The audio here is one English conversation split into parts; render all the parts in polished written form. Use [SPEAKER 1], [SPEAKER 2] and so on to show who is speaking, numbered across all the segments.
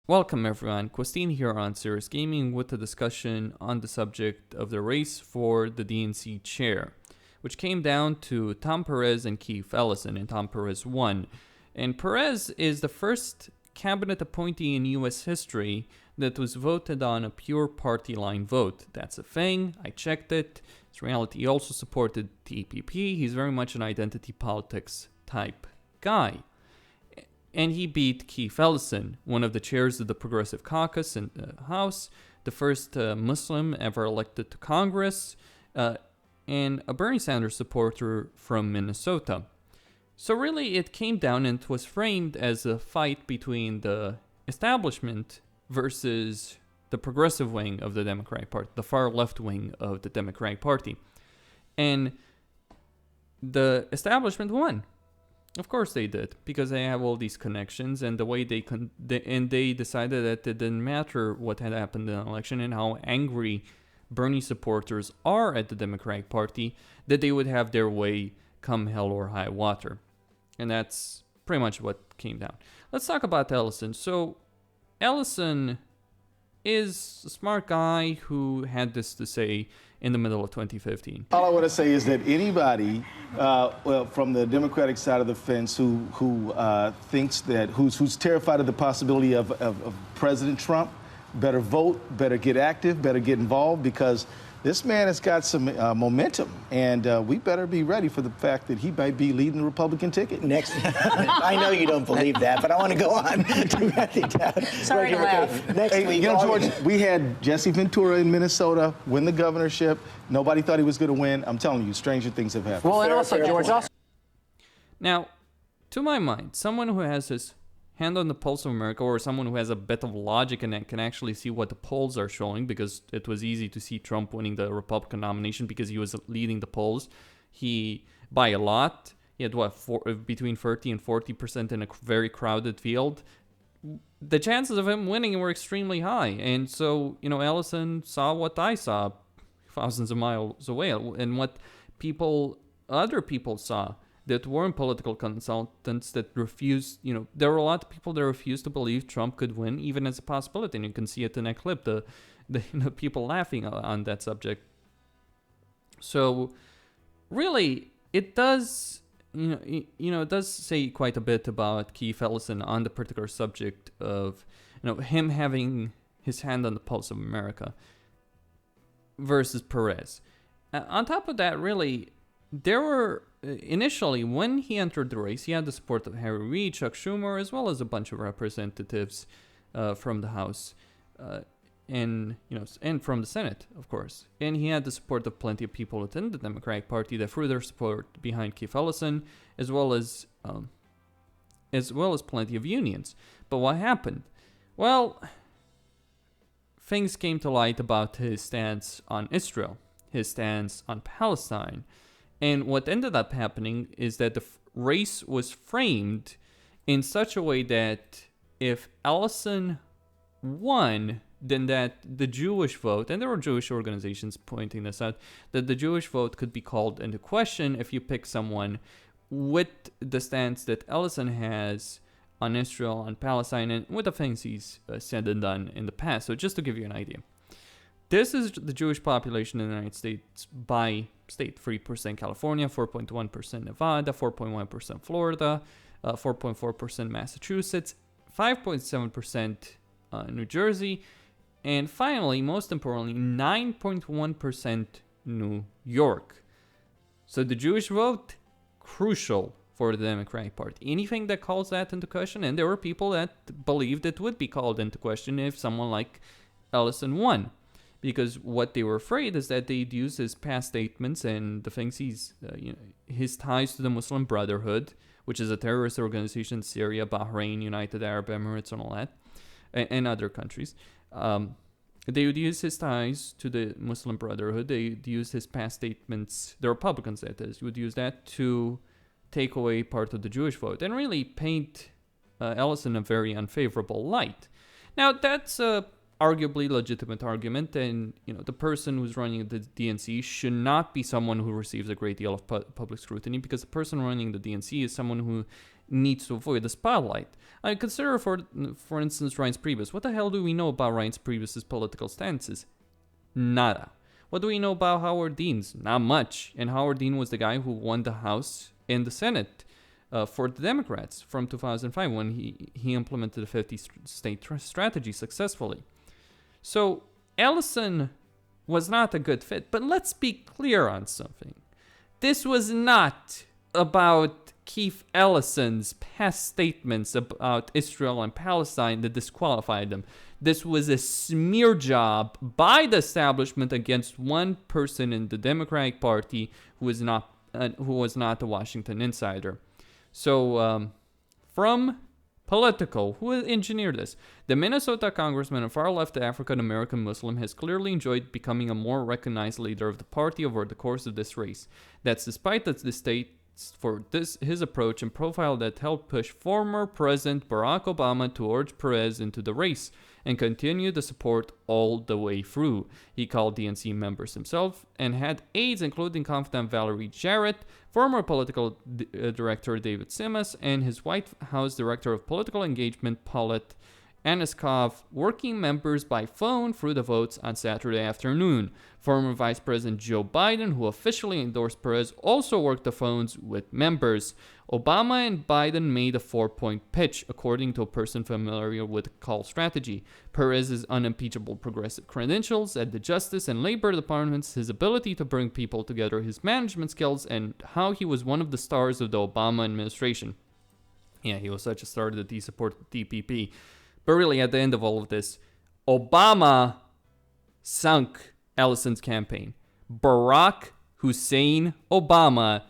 [SPEAKER 1] Welcome everyone, Costin here on Serious Gaming with a discussion on the subject of the race for the DNC chair, which came down to Tom Perez and Keith Ellison, and Tom Perez won. And Perez is the first cabinet appointee in US history that was voted on a pure party line vote. That's a thing, I checked it. In reality, he also supported TPP. He's very much an identity politics type guy. And he beat Keith Ellison, one of the chairs of the Progressive Caucus in the House, the first Muslim ever elected to Congress, and a Bernie Sanders supporter from Minnesota. So really it came down and it was framed as a fight between the establishment versus the progressive wing of the Democratic Party, the far left wing of the Democratic Party. And the establishment won. Of course they did, because they have all these connections, and the way they decided that it didn't matter what had happened in the election and how angry Bernie supporters are at the Democratic Party, that they would have their way come hell or high water. And that's pretty much what came down. Let's talk about Ellison. So Ellison is a smart guy who had this to say in the middle of 2015.
[SPEAKER 2] All I want to say is that anybody, from the Democratic side of the fence who thinks that, who's terrified of the possibility of President Trump, better vote, better get active, better get involved, because this man has got some momentum, and we better be ready for the fact that he might be leading the Republican ticket.
[SPEAKER 3] Next, I know you don't believe that, but I want to go on to Matthew Dowd.
[SPEAKER 4] Sorry to laugh.
[SPEAKER 3] Next week,
[SPEAKER 2] you know, George, we had Jesse Ventura in Minnesota win the governorship. Nobody thought he was going to win. I'm telling you, stranger things have happened.
[SPEAKER 4] Well, and also, George,
[SPEAKER 1] Now, to my mind, someone who has his hand on the pulse of America, or someone who has a bit of logic and can actually see what the polls are showing, because it was easy to see Trump winning the Republican nomination because he was leading the polls. He, by a lot, he had between 30 and 40% in a very crowded field. The chances of him winning were extremely high. And so, Ellison saw what I saw thousands of miles away, and what other people saw that weren't political consultants that refused, there were a lot of people that refused to believe Trump could win, even as a possibility. And you can see it in that clip, the people laughing on that subject. So really, it does, it does say quite a bit about Keith Ellison on the particular subject of, him having his hand on the pulse of America versus Perez. On top of that, really, there were, initially, when he entered the race, he had the support of Harry Reid, Chuck Schumer, as well as a bunch of representatives from the House, and from the Senate, of course. And he had the support of plenty of people within the Democratic Party that threw their support behind Keith Ellison, as well as plenty of unions. But what happened? Well, things came to light about his stance on Israel, his stance on Palestine. And what ended up happening is that the race was framed in such a way that if Ellison won, then that the Jewish vote, and there were Jewish organizations pointing this out, that the Jewish vote could be called into question if you pick someone with the stance that Ellison has on Israel, on Palestine, and with the things he's said and done in the past. So just to give you an idea. This is the Jewish population in the United States by state: 3% California, 4.1% Nevada, 4.1% Florida, 4.4% Massachusetts, 5.7% New Jersey, and finally, most importantly, 9.1% New York. So the Jewish vote, crucial for the Democratic Party. Anything that calls that into question, and there were people that believed it would be called into question if someone like Ellison won. Because what they were afraid is that they'd use his past statements and the things his ties to the Muslim Brotherhood, which is a terrorist organization in Syria, Bahrain, United Arab Emirates, and all that, and other countries. They would use his ties to the Muslim Brotherhood. They'd use his past statements, the Republicans that is, would use that to take away part of the Jewish vote and really paint Ellison a very unfavorable light. Now, that's a arguably legitimate argument, and the person who's running the DNC should not be someone who receives a great deal of public scrutiny, because the person running the DNC is someone who needs to avoid the spotlight. I consider, for instance, Reince Priebus. What the hell do we know about Reince Priebus's political stances? Nada. What do we know about Howard Dean's? Not much. And Howard Dean was the guy who won the House and the Senate for the Democrats from 2005 when he implemented the 50-state strategy successfully. So Ellison was not a good fit. But let's be clear on something. This was not about Keith Ellison's past statements about Israel and Palestine that disqualified them. This was a smear job by the establishment against one person in the Democratic Party who was not a Washington insider. So, from Politico, who engineered this, the Minnesota congressman and far-left African-American Muslim has clearly enjoyed becoming a more recognized leader of the party over the course of this race. That's despite the distaste for his approach and profile that helped push former President Barack Obama towards Perez into the race and continued the support all the way through. He called DNC members himself and had aides including confidant Valerie Jarrett, former political director David Simas, and his White House director of political engagement Paulette Aniskov, working members by phone through the votes on Saturday afternoon. Former Vice President Joe Biden, who officially endorsed Perez, also worked the phones with members. Obama and Biden made a 4-point pitch, according to a person familiar with the call strategy. Perez's unimpeachable progressive credentials at the Justice and Labor Departments, his ability to bring people together, his management skills, and how he was one of the stars of the Obama administration. Yeah, he was such a star that he supported the TPP. But really, at the end of all of this, Obama sunk Ellison's campaign. Barack Hussein Obama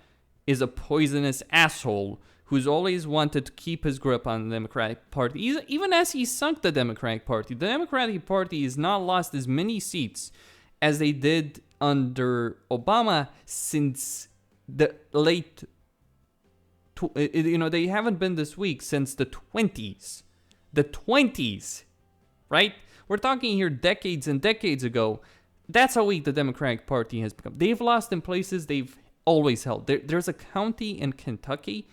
[SPEAKER 1] is a poisonous asshole who's always wanted to keep his grip on the Democratic Party. Even as he sunk the Democratic Party, the Democratic Party has not lost as many seats as they did under Obama since the late... they haven't been this weak since the 20s. The 20s, right? We're talking here decades and decades ago. That's how weak the Democratic Party has become. They've lost in places they've always held. There's a county in Kentucky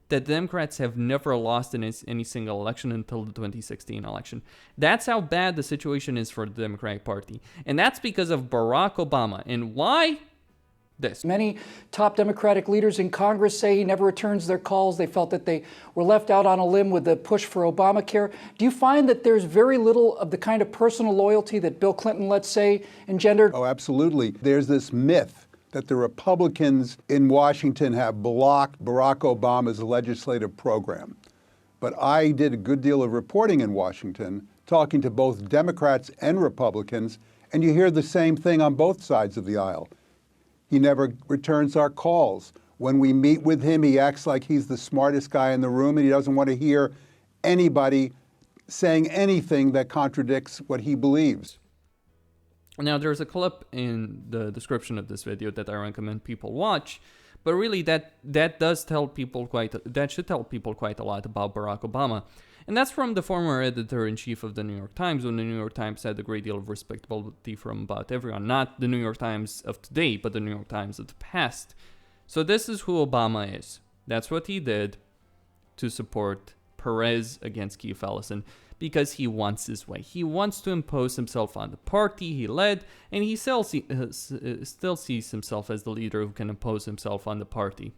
[SPEAKER 1] that the Democrats have never lost in any single election until the 2016 election. That's how bad the situation is for the Democratic Party. And that's because of Barack Obama. And why? This.
[SPEAKER 4] Many top Democratic leaders in Congress say he never returns their calls. They felt that they were left out on a limb with the push for Obamacare. Do you find that there's very little of the kind of personal loyalty that Bill Clinton, let's say, engendered?
[SPEAKER 5] Oh, absolutely. There's this myth that the Republicans in Washington have blocked Barack Obama's legislative program. But I did a good deal of reporting in Washington, talking to both Democrats and Republicans, and you hear the same thing on both sides of the aisle. He never returns our calls. When we meet with him, he acts like he's the smartest guy in the room, and he doesn't want to hear anybody saying anything that contradicts what he believes.
[SPEAKER 1] Now, there's a clip in the description of this video that I recommend people watch, but really that should tell people quite a lot about Barack Obama. And that's from the former editor-in-chief of the New York Times, when the New York Times had a great deal of respectability from about everyone. Not the New York Times of today, but the New York Times of the past. So this is who Obama is. That's what he did to support Perez against Keith Ellison, because he wants his way. He wants to impose himself on the party he led, and he still sees himself as the leader who can impose himself on the party.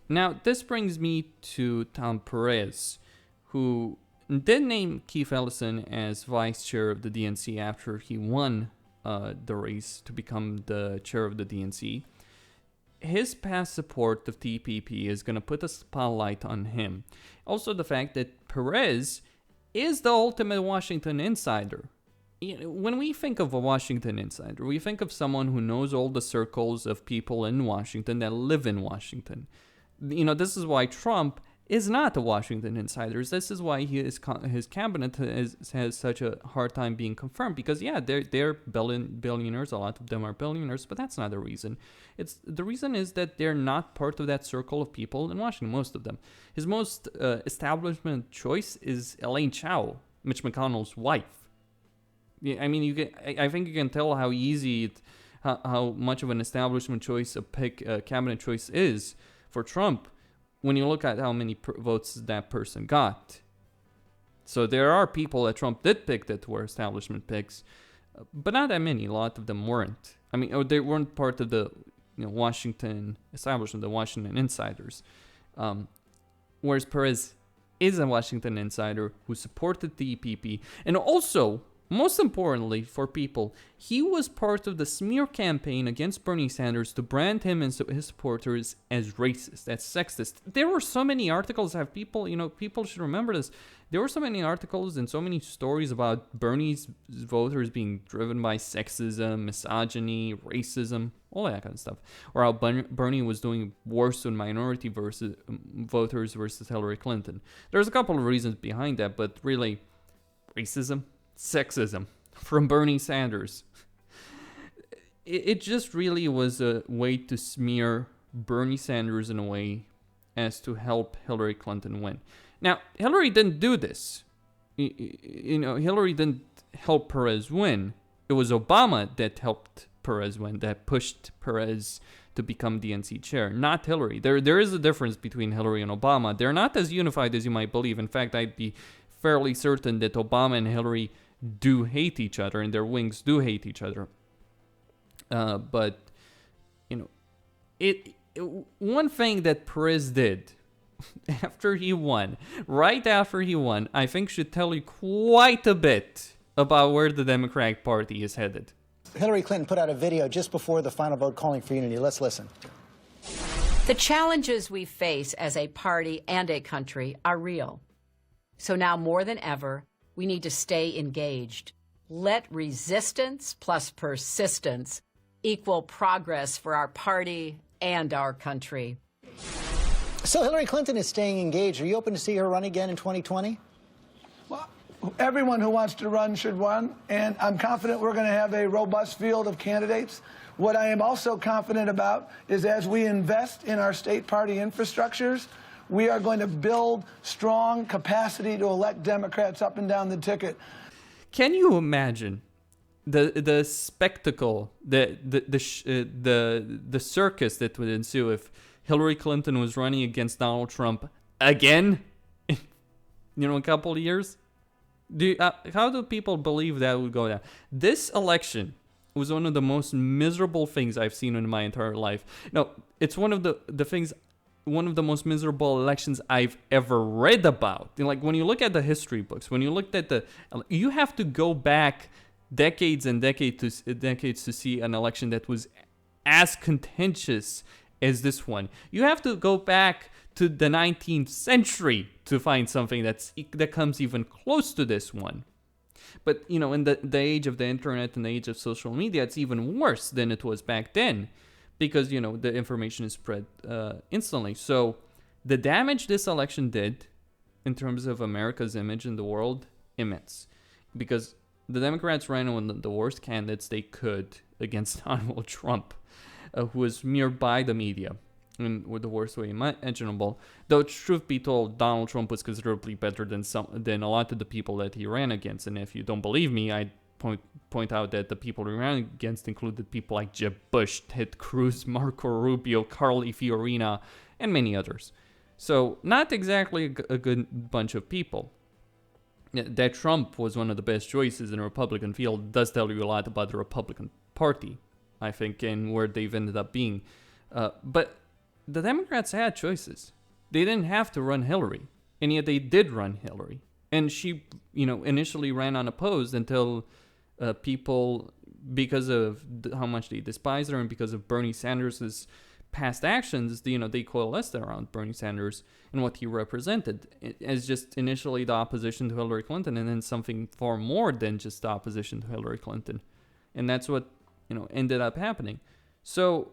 [SPEAKER 1] Now, this brings me to Tom Perez, who did name Keith Ellison as vice chair of the DNC after he won the race to become the chair of the DNC. His past support of TPP is going to put a spotlight on him. Also, the fact that Perez is the ultimate Washington insider. When we think of a Washington insider, we think of someone who knows all the circles of people in Washington that live in Washington. This is why Trump is not a Washington insider. This is why his cabinet has such a hard time being confirmed. Because, yeah, they're billionaires. A lot of them are billionaires, but that's not the reason. The reason is that they're not part of that circle of people in Washington, most of them. His most establishment choice is Elaine Chao, Mitch McConnell's wife. Yeah, I mean, I think you can tell how easy, how much of an establishment choice a cabinet choice is for Trump when you look at how many votes that person got. So there are people that Trump did pick that were establishment picks, but not that many. A lot of them weren't. I mean, they weren't part of the Washington establishment, the Washington insiders. Whereas Perez is a Washington insider who supported the EPP, and also, most importantly for people, he was part of the smear campaign against Bernie Sanders to brand him and his supporters as racist, as sexist. There were so many articles that people should remember this. There were so many articles and so many stories about Bernie's voters being driven by sexism, misogyny, racism, all that kind of stuff. Or how Bernie was doing worse with minority voters versus Hillary Clinton. There's a couple of reasons behind that, but really, racism, sexism from Bernie Sanders. It just really was a way to smear Bernie Sanders in a way as to help Hillary Clinton win. Now, Hillary didn't do this. Hillary didn't help Perez win. It was Obama that helped Perez win, that pushed Perez to become DNC chair, not Hillary. There is a difference between Hillary and Obama. They're not as unified as you might believe. In fact, I'd be fairly certain that Obama and Hillary do hate each other, and their wings do hate each other. But one thing that Perez did right after he won, I think should tell you quite a bit about where the Democratic Party is headed.
[SPEAKER 3] Hillary Clinton put out a video just before the final vote calling for unity. Let's listen.
[SPEAKER 6] The challenges we face as a party and a country are real. So now more than ever, we need to stay engaged. Let resistance plus persistence equal progress for our party and our country.
[SPEAKER 3] So Hillary Clinton is staying engaged. Are you open to see her run again in 2020?
[SPEAKER 7] Well, everyone who wants to run should run, and I'm confident we're going to have a robust field of candidates. What I am also confident about is as we invest in our state party infrastructures, we are going to build strong capacity to elect Democrats up and down the ticket.
[SPEAKER 1] Can you imagine the spectacle, the circus that would ensue if Hillary Clinton was running against Donald Trump again in a couple of years? How do people believe that would go down? This election was one of the most miserable things I've seen in my entire life. No, it's one of the most miserable elections I've ever read about. Like, when you look at the history books, when you looked at you have to go back decades and decades to see an election that was as contentious as this one. You have to go back to the 19th century to find something that comes even close to this one. But, in the age of the internet and the age of social media, it's even worse than it was back then. Because, the information is spread instantly. So the damage this election did in terms of America's image in the world, immense. Because the Democrats ran one of the worst candidates they could against Donald Trump, who was smeared by the media in the worst way imaginable. Though, truth be told, Donald Trump was considerably better than a lot of the people that he ran against. And if you don't believe me, I point out that the people he ran against included people like Jeb Bush, Ted Cruz, Marco Rubio, Carly Fiorina, and many others. So not exactly a good bunch of people. That Trump was one of the best choices in the Republican field does tell you a lot about the Republican Party, I think, and where they've ended up being. But the Democrats had choices. They didn't have to run Hillary, and yet they did run Hillary. And she, initially ran unopposed until people, because of how much they despise her and because of Bernie Sanders' past actions, they coalesced around Bernie Sanders and what he represented as just initially the opposition to Hillary Clinton, and then something far more than just the opposition to Hillary Clinton. And that's what, ended up happening. So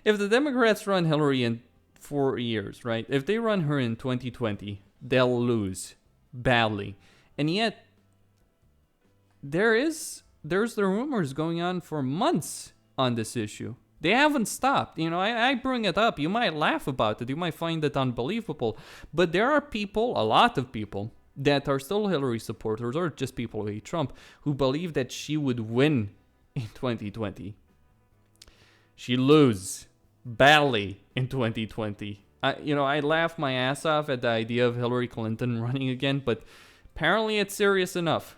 [SPEAKER 1] if the Democrats run Hillary in 4 years, right? If they run her in 2020, they'll lose badly. And yet there's the rumors going on for months on this issue. They haven't stopped. I bring it up. You might laugh about it. You might find it unbelievable. But there are people, a lot of people, that are still Hillary supporters, or just people who hate Trump, who believe that she would win in 2020. She lose badly in 2020. I laughed my ass off at the idea of Hillary Clinton running again, but apparently it's serious enough.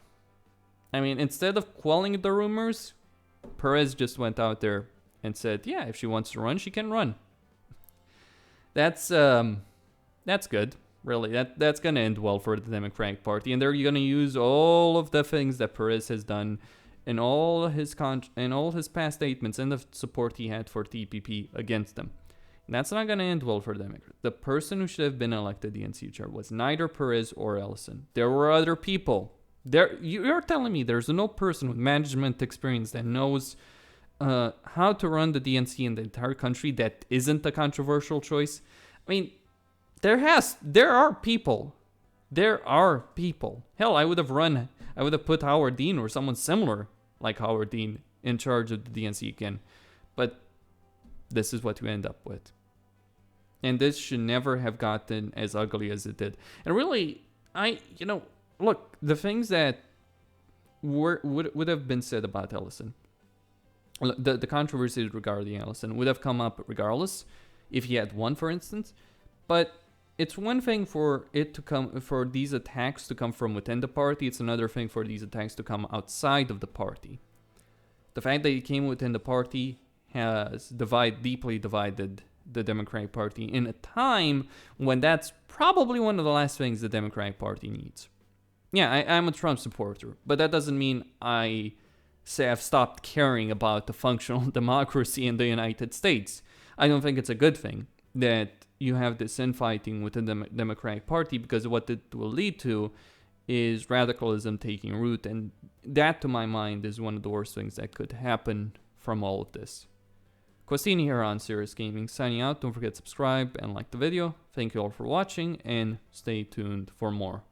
[SPEAKER 1] I mean, instead of quelling the rumors, Perez just went out there and said, yeah, if she wants to run, she can run. That's good, really. That's going to end well for the Democratic Party, and they're going to use all of the things that Perez has done in all his past statements and the support he had for TPP against them. And that's not going to end well for the Democrats. The person who should have been elected DNC chair was neither Perez or Ellison. There were other people. You're telling me there's no person with management experience that knows how to run the DNC in the entire country that isn't a controversial choice? I mean, there are people. There are people. Hell, I would have put Howard Dean or someone similar like Howard Dean in charge of the DNC again. But this is what you end up with. And this should never have gotten as ugly as it did. And really, look, the things that would have been said about Ellison, the controversies regarding Ellison would have come up regardless if he had won, for instance. But it's one thing for these attacks to come from within the party. It's another thing for these attacks to come outside of the party. The fact that he came within the party has deeply divided the Democratic Party in a time when that's probably one of the last things the Democratic Party needs. Yeah, I'm a Trump supporter, but that doesn't mean I say I've stopped caring about the functional democracy in the United States. I don't think it's a good thing that you have this infighting within the Democratic Party, because what it will lead to is radicalism taking root, and that, to my mind, is one of the worst things that could happen from all of this. Costin here on Serious Gaming, signing out. Don't forget to subscribe and like the video. Thank you all for watching, and stay tuned for more.